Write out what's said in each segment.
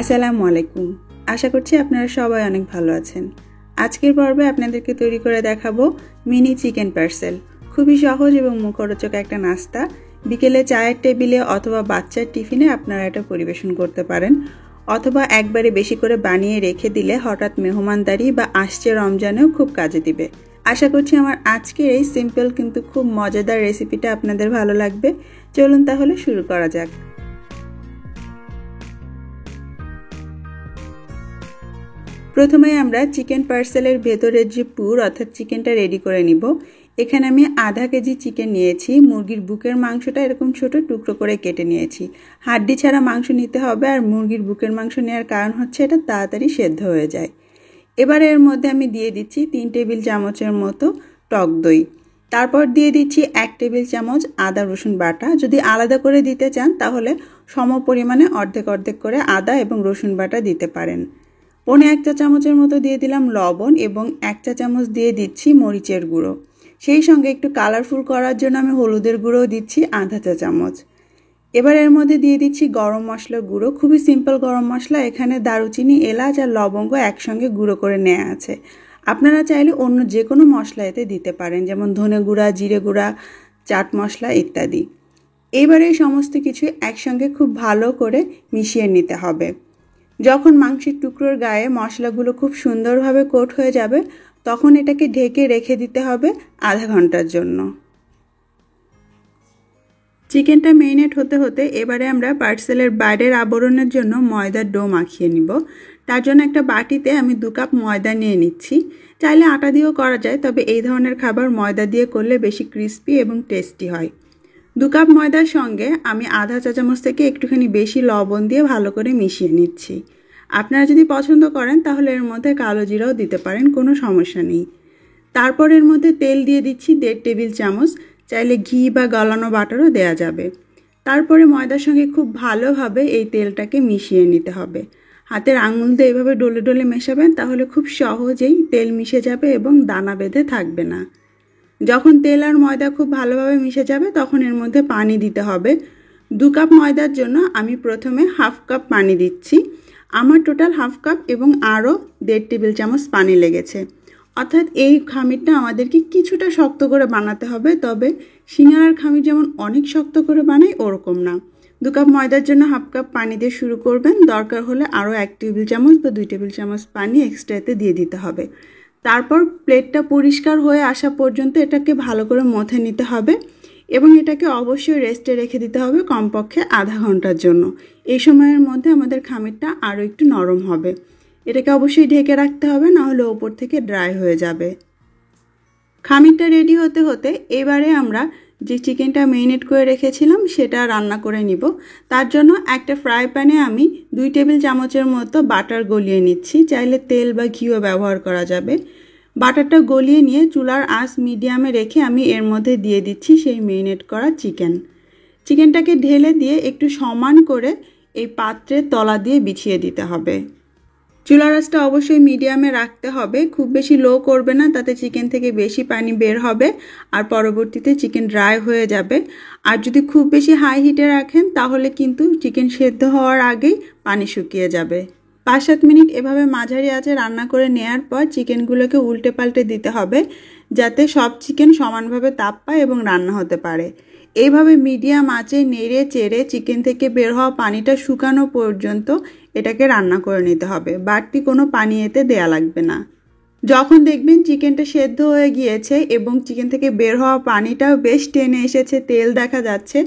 আসসালামু আলাইকুম। আশা করছি আপনারা সবাই অনেক ভালো আছেন। আজকের পর্বে আপনাদেরকে তৈরি করে দেখাবো মিনি চিকেন পার্সেল। খুবই সহজ এবং মুখরোচক একটা নাস্তা। বিকেলে চায়ের টেবিলে অথবা বাচ্চার টিফিনে আপনারা এটা পরিবেশন করতে পারেন, অথবা একবারে বেশি করে বানিয়ে রেখে দিলে হঠাৎ মেহমানদারি বা আসছে রমজানেও খুব কাজে দিবে। আশা করছি আমার আজকের এই সিম্পল কিন্তু খুব মজাদার রেসিপিটা আপনাদের ভালো লাগবে। চলুন তাহলে শুরু করা যাক। প্রথমে আমরা চিকেন পার্সেলের ভেতরের যে পুর অর্থাৎ চিকেনটা রেডি করে নিব। এখানে আমি আধা কেজি চিকেন নিয়েছি। মুরগির বুকের মাংসটা এরকম ছোট টুকরো করে কেটে নিয়েছি। হাড্ডি ছাড়া মাংস নিতে হবে, আর মুরগির বুকের মাংস নেওয়ার কারণ হচ্ছে এটা তাড়াতাড়ি সেদ্ধ হয়ে যায়। এবার এর মধ্যে আমি দিয়ে দিচ্ছি 3 টেবিল চামচের মতো টক দই। তারপর দিয়ে দিচ্ছি 1 টেবিল চামচ আদা রসুন বাটা। যদি আলাদা করে দিতে চান তাহলে সম পরিমাণে অর্ধেক অর্ধেক করে আদা এবং রসুন বাটা দিতে পারেন। 1 চা চামচের মতো দিয়ে দিলাম লবণ এবং 1 চা চামচ দিয়ে দিচ্ছি মরিচের গুঁড়ো। সেই সঙ্গে একটু কালারফুল করার জন্য আমি হলুদের গুঁড়োও দিচ্ছি আধা চা চামচ। এবার এর মধ্যে দিয়ে দিচ্ছি গরম মশলার গুঁড়ো। খুবই সিম্পল গরম মশলা। এখানে দারুচিনি, এলাচ আর লবঙ্গ একসঙ্গে গুঁড়ো করে নেওয়া আছে। আপনারা চাইলে অন্য যে কোনো মশলা এতে দিতে পারেন, যেমন ধনে গুঁড়া, জিরে গুঁড়া, চাট মশলা ইত্যাদি। এবারে এই সমস্ত কিছু একসঙ্গে খুব ভালো করে মিশিয়ে নিতে হবে। যখন মাংসের টুকরোর গায়ে মশলাগুলো খুব সুন্দরভাবে কোট হয়ে যাবে তখন এটাকে ঢেকে রেখে দিতে হবে আধা ঘন্টার জন্য। চিকেনটা মেরিনেট হতে হতে এবারে আমরা পার্সেলের বাইরের আবরণের জন্য ময়দার ডো মাখিয়ে নিব। তার জন্য একটা বাটিতে আমি 2 কাপ ময়দা নিয়ে নিচ্ছি। চাইলে আটা দিয়েও করা যায়, তবে এই ধরনের খাবার ময়দা দিয়ে করলে বেশি ক্রিস্পি এবং টেস্টি হয়। 2 কাপ ময়দার সঙ্গে আমি আধা চা চামচ থেকে একটুখানি বেশি লবণ দিয়ে ভালো করে মিশিয়ে নিচ্ছি। আপনারা যদি পছন্দ করেন তাহলে এর মধ্যে কালো জিরাও দিতে পারেন, কোনো সমস্যা নেই। তারপর এর মধ্যে তেল দিয়ে দিচ্ছি 1.5 টেবিল চামচ। চাইলে ঘি বা গলানো বাটারও দেয়া যাবে। তারপরে ময়দার সঙ্গে খুব ভালোভাবে এই তেলটাকে মিশিয়ে নিতে হবে। হাতের আঙুল দিয়ে এভাবে ডলে ডলে মেশাবেন, তাহলে খুব সহজেই তেল মিশে যাবে এবং দানা বেঁধে থাকবে না। যখন তেল আর ময়দা খুব ভালোভাবে মিশে যাবে তখন এর মধ্যে পানি দিতে হবে। 2 কাপ ময়দার জন্য আমি প্রথমে হাফ কাপ পানি দিচ্ছি। আমার টোটাল হাফ কাপ এবং আরও 1.5 টেবিল চামচ পানি লেগেছে। অর্থাৎ এই খামিরটা আমাদেরকে কিছুটা শক্ত করে বানাতে হবে, তবে সিঙ্গারার খামির যেমন অনেক শক্ত করে বানাই ওরকম না। 2 কাপ ময়দার জন্য হাফ কাপ পানি দিয়ে শুরু করবেন। দরকার হলে আরও 1 টেবিল চামচ বা 2 টেবিল চামচ পানি এক্সট্রাতে দিয়ে দিতে হবে। তারপর প্লেটটা পরিষ্কার হয়ে আসা পর্যন্ত এটাকে ভালো করে মথে নিতে হবে এবং এটাকে অবশ্যই রেস্টে রেখে দিতে হবে কমপক্ষে আধা ঘন্টার জন্য। এই সময়ের মধ্যে আমাদের খামিরটা আরও একটু নরম হবে। এটাকে অবশ্যই ঢেকে রাখতে হবে, নাহলে ওপর থেকে ড্রাই হয়ে যাবে। খামিরটা রেডি হতে হতে এবারে আমরা যে চিকেনটা মেরিনেট করে রেখেছিলাম সেটা রান্না করে নিব। তার জন্য একটা ফ্রাই প্যানে আমি 2 টেবিল চামচের মতো বাটার গলিয়ে নিচ্ছি। চাইলে তেল বা ঘিও ব্যবহার করা যাবে। বাটারটা গলিয়ে নিয়ে চুলার আঁচ মিডিয়ামে রেখে আমি এর মধ্যে দিয়ে দিচ্ছি সেই মেরিনেট করা চিকেনটাকে ঢেলে দিয়ে একটু সমান করে এই পাত্রের তলা দিয়ে বিছিয়ে দিতে হবে। চুলার আঁচটা অবশ্যই মিডিয়ামে রাখতে হবে। খুব বেশি লো করবে না, তাতে চিকেন থেকে বেশি পানি বের হবে আর পরবর্তীতে চিকেন ড্রাই হয়ে যাবে। আর যদি খুব বেশি হাই হিটে রাখেন তাহলে কিন্তু চিকেন সেদ্ধ হওয়ার আগেই পানি শুকিয়ে যাবে। 5-7 মিনিট এভাবে মাঝারি আঁচে রান্না করে নেওয়ার পর চিকেনগুলোকে উল্টে পাল্টে দিতে হবে, যাতে সব চিকেন সমানভাবে তাপ পায় এবং রান্না হতে পারে। এইভাবে মিডিয়াম আঁচে নেড়ে চেড়ে চিকেন থেকে বের হওয়া পানিটা শুকানো পর্যন্ত এটাকে রান্না করে নিতে হবে। বাড়তি কোনো পানি এতে দেয়া লাগবে না। যখন দেখবেন চিকেনটা সেদ্ধ হয়ে গিয়েছে এবং চিকেন থেকে বের হওয়া পানিটাও বেশ টেনে এসেছে, তেল দেখা যাচ্ছে,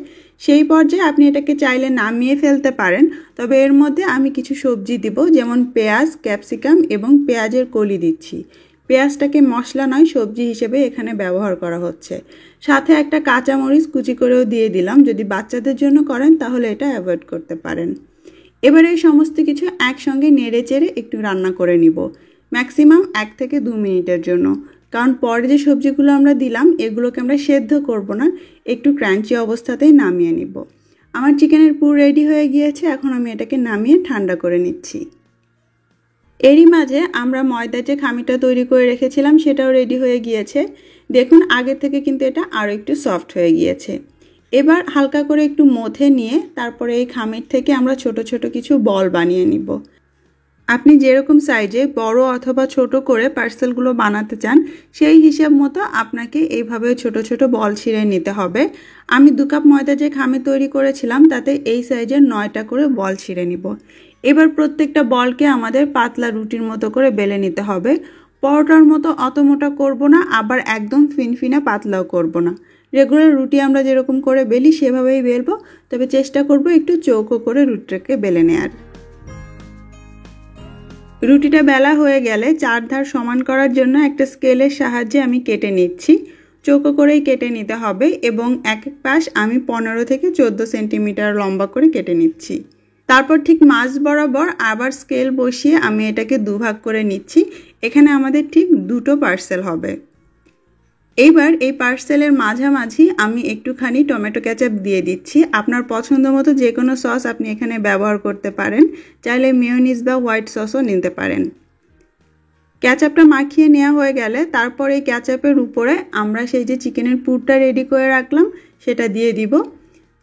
সেই পর্যায়ে আপনি এটাকে চাইলে নামিয়ে ফেলতে পারেন। তবে এর মধ্যে আমি কিছু সবজি দিব, যেমন পেঁয়াজ, ক্যাপসিকাম এবং পেঁয়াজের কলি দিচ্ছি। পেঁয়াজটাকে মশলা নয় সবজি হিসেবে এখানে ব্যবহার করা হচ্ছে। সাথে একটা কাঁচামরিচ কুচি করেও দিয়ে দিলাম। যদি বাচ্চাদের জন্য করেন তাহলে এটা অ্যাভয়েড করতে পারেন। এবার এই সমস্ত কিছু একসঙ্গে নেড়ে চেড়ে একটু রান্না করে নিব, ম্যাক্সিমাম 1 থেকে 2 মিনিটের জন্য। কারণ পরে যে সবজিগুলো আমরা দিলাম এগুলোকে আমরা সেদ্ধ করব না, একটু ক্রাঞ্চি অবস্থাতেই নামিয়ে নিব। আমার চিকেনের পুর রেডি হয়ে গিয়েছে। এখন আমি এটাকে নামিয়ে ঠান্ডা করে নিচ্ছি। এরই মাঝে আমরা ময়দার যে খামিটা তৈরি করে রেখেছিলাম সেটাও রেডি হয়ে গিয়েছে। দেখুন আগে থেকে কিন্তু এটা আরও একটু সফট হয়ে গিয়েছে। এবার হালকা করে একটু মথে নিয়ে তারপরে এই খামির থেকে আমরা ছোট ছোট কিছু বল বানিয়ে নিব। আপনি যেরকম সাইজে বড় অথবা ছোট করে পার্সেলগুলো বানাতে চান সেই হিসাব মতো আপনাকে এইভাবে ছোট ছোট বল ছিঁড়ে নিতে হবে। আমি 2 কাপ ময়দা যে খামির তৈরি করেছিলাম তাতে এই সাইজের 9টা করে বল ছিঁড়ে নিব। এবার প্রত্যেকটা বলকে আমাদের পাতলা রুটির মতো করে বেলে নিতে হবে। পরোটার মতো অত মোটা করব না, আবার একদম ফিনফিনা পাতলাও করব না। রেগুলার রুটি আমরা যেরকম করে বেলি সেভাবেই বেলবো, তবে চেষ্টা করব একটু চৌকো করে রুটিটাকে বেলে নেয়ার। রুটিটা বেলা হয়ে গেলে 4 ধার সমান করার জন্য একটা স্কেলের সাহায্যে আমি কেটে নিচ্ছি। চৌকো করেই কেটে নিতে হবে এবং এক এক পাশ আমি 15 থেকে 14 সেন্টিমিটার লম্বা করে কেটে নিচ্ছি। তারপর ঠিক মাঝ বরাবর আবার স্কেল বসিয়ে আমি এটাকে দুভাগ করে নিচ্ছি। এখানে আমাদের ঠিক 2টো পার্সেল হবে। এইবার এই পার্সেলের মাঝামাঝি আমি একটুখানি টমেটো কেচাপ দিয়ে দিচ্ছি। আপনার পছন্দ মতো যে কোনো সস আপনি এখানে ব্যবহার করতে পারেন, চাইলে মেয়োনিজ বা হোয়াইট সসও নিতে পারেন। কেচাপটা মাখিয়ে নেওয়া হয়ে গেলে তারপর এই কেচাপের উপরে আমরা সেই যে চিকেনের পুরটা রেডি করে রাখলাম সেটা দিয়ে দিব।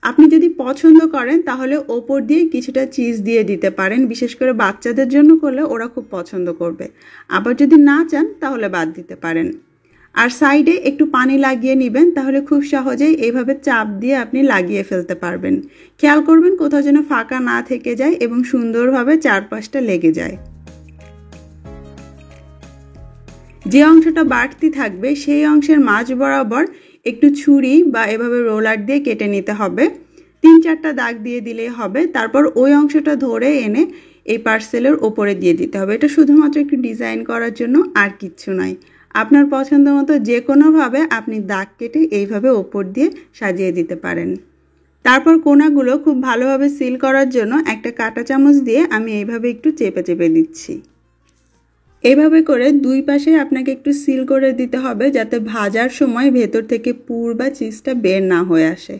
আপনি যদি পছন্দ করেন তাহলে ওপর দিয়ে কিছুটা চিজ দিয়ে দিতে পারেন, বিশেষ করে বাচ্চাদের জন্য করলে ওরা খুব পছন্দ করবে। আবার যদি না চান তাহলে বাদ দিতে পারেন। আর সাইডে একটু পানি লাগিয়ে নেবেন, তাহলে খুব সহজেই এইভাবে চাপ দিয়ে আপনি লাগিয়ে ফেলতে পারবেন। খেয়াল করবেন কোথাও যেন ফাঁকা না থেকে যায় এবং সুন্দরভাবে চারপাশটা লেগে যায়। যে অংশটা বাড়তি থাকবে সেই অংশের মাঝ বরাবর একটু ছুরি বা এভাবে রোলার দিয়ে কেটে নিতে হবে। 3-4টা দাগ দিয়ে দিলেই হবে। তারপর ওই অংশটা ধরে এনে এই পার্সেলের ওপরে দিয়ে দিতে হবে। এটা শুধুমাত্র একটু ডিজাইন করার জন্য, আর কিচ্ছু নয়। আপনার পছন্দ মতো যে কোনোভাবে আপনি দাগ কেটে এইভাবে ওপর দিয়ে সাজিয়ে দিতে পারেন। তারপর কোণাগুলো খুব ভালোভাবে সিল করার জন্য একটা কাঁটা চামচ দিয়ে আমি এইভাবে একটু চেপে চেপে দিচ্ছি। এইভাবে করে দুই পাশে আপনাকে একটু সিল করে দিতে হবে, যাতে ভাজার সময় ভেতর থেকে পুর বা চিজটা বের না হয়ে আসে।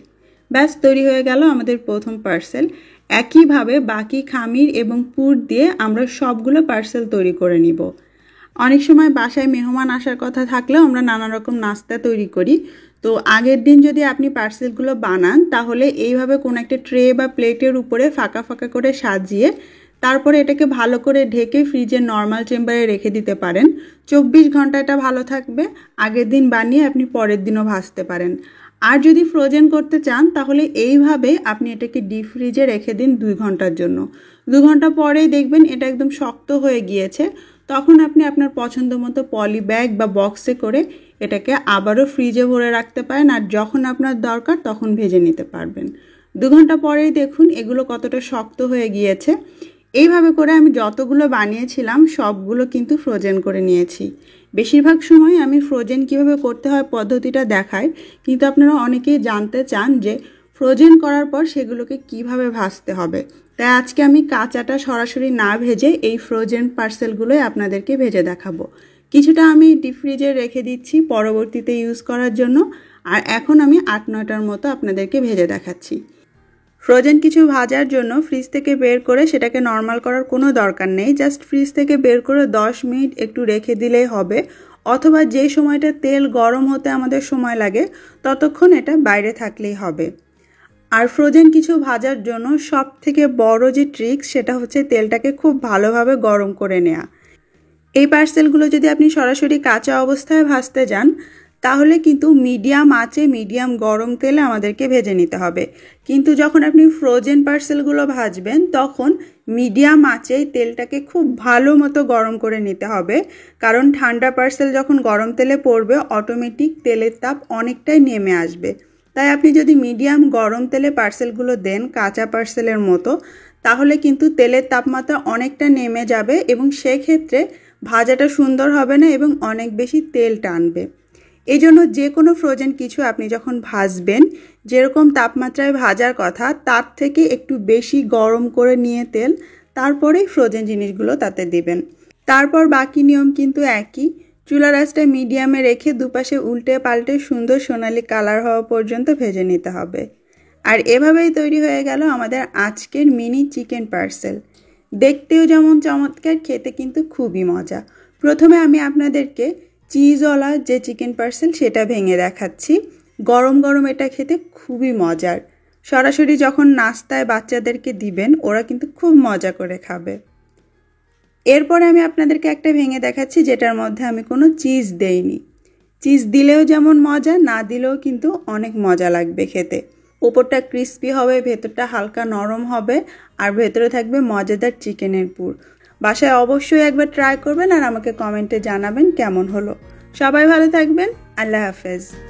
ব্যাস, তৈরি হয়ে গেল আমাদের প্রথম পার্সেল। একইভাবে বাকি খামির এবং পুর দিয়ে আমরা সবগুলো পার্সেল তৈরি করে নিব। অনেক সময় বাসায় মেহমান আসার কথা থাকলেও আমরা নানা রকম নাস্তা তৈরি করি। তো আগের দিন যদি আপনি পার্সেলগুলো বানান তাহলে এইভাবে কোনো একটা ট্রে বা প্লেটের উপরে ফাঁকা ফাঁকা করে সাজিয়ে তারপরে এটাকে ভালো করে ঢেকে ফ্রিজের নর্মাল চেম্বারে রেখে দিতে পারেন। 24 ঘন্টা এটা ভালো থাকবে। আগের দিন বানিয়ে আপনি পরের দিনও ভাজতে পারেন। আর যদি ফ্রোজেন করতে চান তাহলে এইভাবে আপনি এটাকে ডিপ ফ্রিজে রেখে দিন 2 ঘন্টার জন্য। 2 ঘন্টা পরেই দেখবেন এটা একদম শক্ত হয়ে গিয়েছে। তখন আপনি আপনার পছন্দ মতো পলি ব্যাগ বা বক্সে করে এটাকে আবারও ফ্রিজে ভরে রাখতে পারেন, আর যখন আপনার দরকার তখন ভেজে নিতে পারবেন। 2 ঘন্টা পরেই দেখুন এগুলো কতটা শক্ত হয়ে গিয়েছে। এইভাবে করে আমি যতগুলো বানিয়েছিলাম সবগুলো কিন্তু ফ্রোজেন করে নিয়েছি। বেশিরভাগ সময় আমি ফ্রোজেন কিভাবে করতে হয় পদ্ধতিটা দেখাই, কিন্তু আপনারা অনেকেই জানতে চান যে ফ্রোজেন করার পর সেগুলোকে কিভাবে ভাজতে হবে। তাই আজকে আমি কাঁচাটা সরাসরি না ভেজে এই ফ্রোজেন পার্সেলগুলোই আপনাদেরকে ভেজে দেখাবো। কিছুটা আমি ডিপ ফ্রিজে রেখে দিচ্ছি পরবর্তীতে ইউজ করার জন্য, আর এখন আমি 8-9টার মতো আপনাদেরকে ভেজে দেখাচ্ছি। ফ্রোজেন কিছু ভাজার জন্য ফ্রিজ থেকে বের করে সেটাকে নর্মাল করার কোনো দরকার নেই। জাস্ট ফ্রিজ থেকে বের করে 10 মিনিট একটু রেখে দিলেই হবে, অথবা যে সময়টা তেল গরম হতে আমাদের সময় লাগে ততক্ষণ এটা বাইরে থাকলেই হবে। আর ফ্রোজেন কিছু ভাজার জন্য সব থেকে বড় যে ট্রিক্স সেটা হচ্ছে তেলটাকে খুব ভালোভাবে গরম করে নেওয়া। এই পার্সেলগুলো যদি আপনি সরাসরি কাঁচা অবস্থায় ভাজতে যান তাহলে কিন্তু মিডিয়াম আঁচে মিডিয়াম গরম তেলে আমাদেরকে ভেজে নিতে হবে। কিন্তু যখন আপনি ফ্রোজেন পার্সেলগুলো ভাজবেন তখন মিডিয়াম আঁচেই তেলটাকে খুব ভালো মতো গরম করে নিতে হবে, কারণ ঠান্ডা পার্সেল যখন গরম তেলে পড়বে অটোমেটিক তেলের তাপ অনেকটাই নেমে আসবে। তাই আপনি যদি মিডিয়াম গরম তেলে পার্সেলগুলো দেন কাঁচা পার্সেলের মতো, তাহলে কিন্তু তেলের তাপমাত্রা অনেকটা নেমে যাবে এবং সেক্ষেত্রে ভাজাটা সুন্দর হবে না এবং অনেক বেশি তেল টানবে। এই জন্য যে কোনো ফ্রোজেন কিছু আপনি যখন ভাজবেন যেরকম তাপমাত্রায় ভাজার কথা তার থেকে একটু বেশি গরম করে নিয়ে তেল, তারপরেই ফ্রোজেন জিনিসগুলো তাতে দিবেন। তারপর বাকি নিয়ম কিন্তু একই। চুলার আঁচটা মিডিয়ামে রেখে দুপাশে উল্টে পাল্টে সুন্দর সোনালি কালার হওয়া পর্যন্ত ভেজে নিতে হবে। আর এভাবেই তৈরি হয়ে গেল আমাদের আজকের মিনি চিকেন পার্সেল। দেখতেও যেমন চমৎকার, খেতে কিন্তু খুবই মজা। প্রথমে আমি আপনাদেরকে চিজওয়ালা যে চিকেন পার্সেল সেটা ভেঙে দেখাচ্ছি। গরম গরম এটা খেতে খুবই মজার। সরাসরি যখন নাস্তায় বাচ্চাদেরকে দিবেন ওরা কিন্তু খুব মজা করে খাবে। এরপরে আমি আপনাদেরকে একটা ভেঙে দেখাচ্ছি যেটার মধ্যে আমি কোনো চিজ দেইনি। চিজ দিলেও যেমন মজা, না দিলেও কিন্তু অনেক মজা লাগবে খেতে। উপরটা ক্রিস্পি হবে, ভেতরটা হালকা নরম হবে, আর ভেতরে থাকবে মজাদার চিকেনের পুর। বাসায় অবশ্যই একবার ট্রাই করবেন আর আমাকে কমেন্টে জানাবেন কেমন হলো। সবাই ভালো থাকবেন। আল্লাহ হাফেজ।